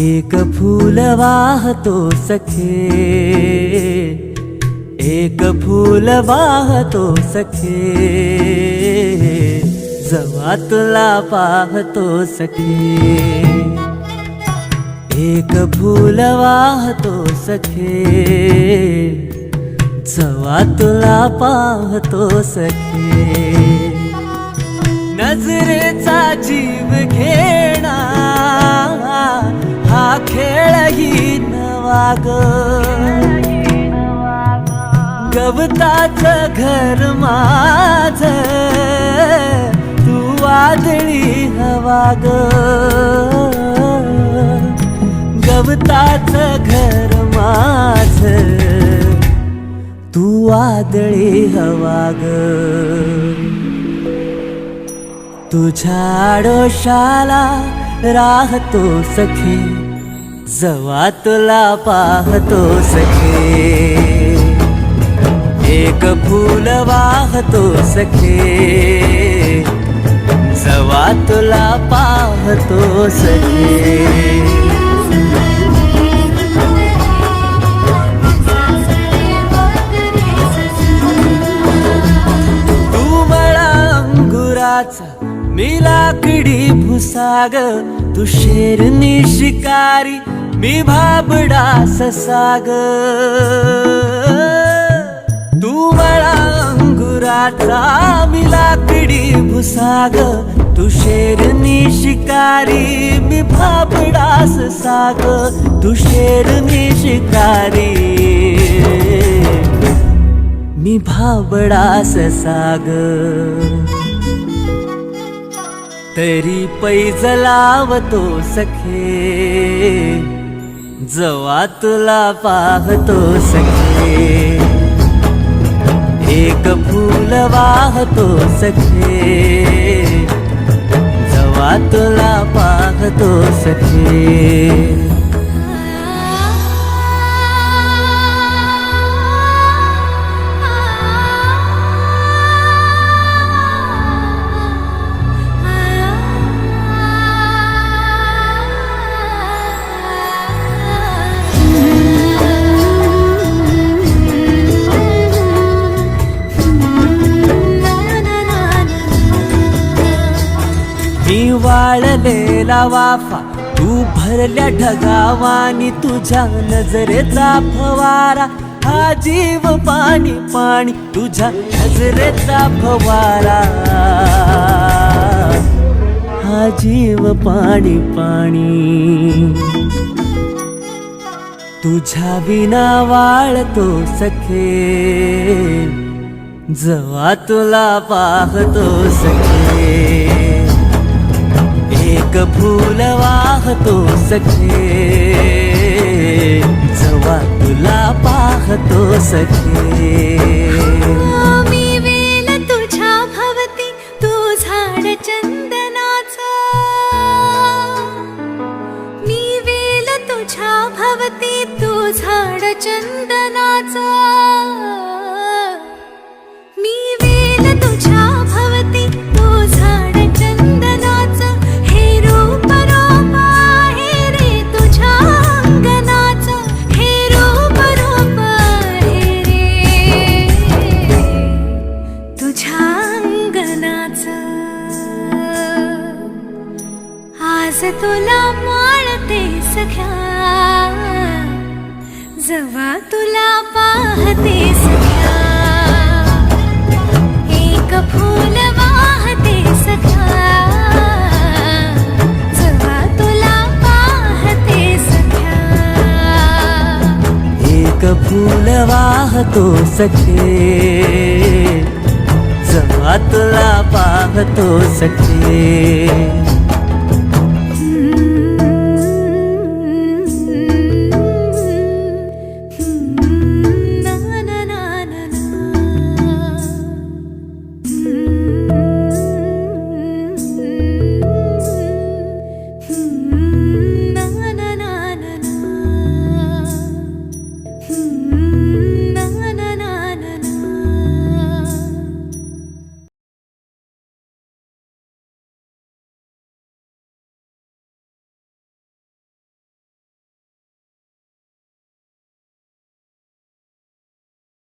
एक फूल वाहतो सखे, एक फूल वाहतो सखे, जवा तुला पाहतो सखे। एक फूल वाहतो सखे, जवा तुला पाहतो सखे। नजरेचा जीव घेणा हा खेळही नवा ग, गवताचं घर माझं तू वादळी हवा ग, गवताचं घर माझं तू वादळी हवा ग। तुझ्या आडोशाला राहतो सखे, जवा तुला पाहतो सखे। एक फूल वाहतो सखे, जवा तुला पाहतो सखे। तू मला अंगुराचा मी लाकडी भुसाग, तू शेरनी शिकारी मी भाबडा ससाग। तू मला अंगुराचा मी लाकडी भुसाग, तू शेरनी शिकारी मी भाबडा ससाग। तू शेरनी शिकारी मी भाबडा ससाग। तरी पैज लावतो सखे, जवा तुला पाहतो सखे। एक फूल वाहतो सखे, जवा तुला पाहतो सखे। मी वाळलेला वाफा, तू भरल्या ढगावानी तुझ्या नजरेचा फवारा, हा जीव पाणी पाणी तुझ्या नजरेचा फवारा, हा जीव पाणी पाणी. तुझ्या विना वाळतो सखे, जेव्हा तुला पाहतो सखे. एक फूल वाहतो सखे, जेव्हा तुला पाहतो सखे. मी वेल तुझ्या भवती, तू झाड चंदनाचा. मी वेल तुझ्या भवती, तू झाड चंदनाचा. मी वेल तुझ्या भवती, तू झाड चंदनाचा. हे रूप रूप आहे रे तुझ्या अंगणाचं, हे रूप रूप आहे रे तुझ्या अंगणाचं. आज तुला माळते सख्या, जेव्हा तुला पाहते सख्या. एक फूल वाहते सख्या, जेव्हा तुला पाहते सख्या. एक फूल वाहतो सखे, जेव्हा तुला पाहतो सखे.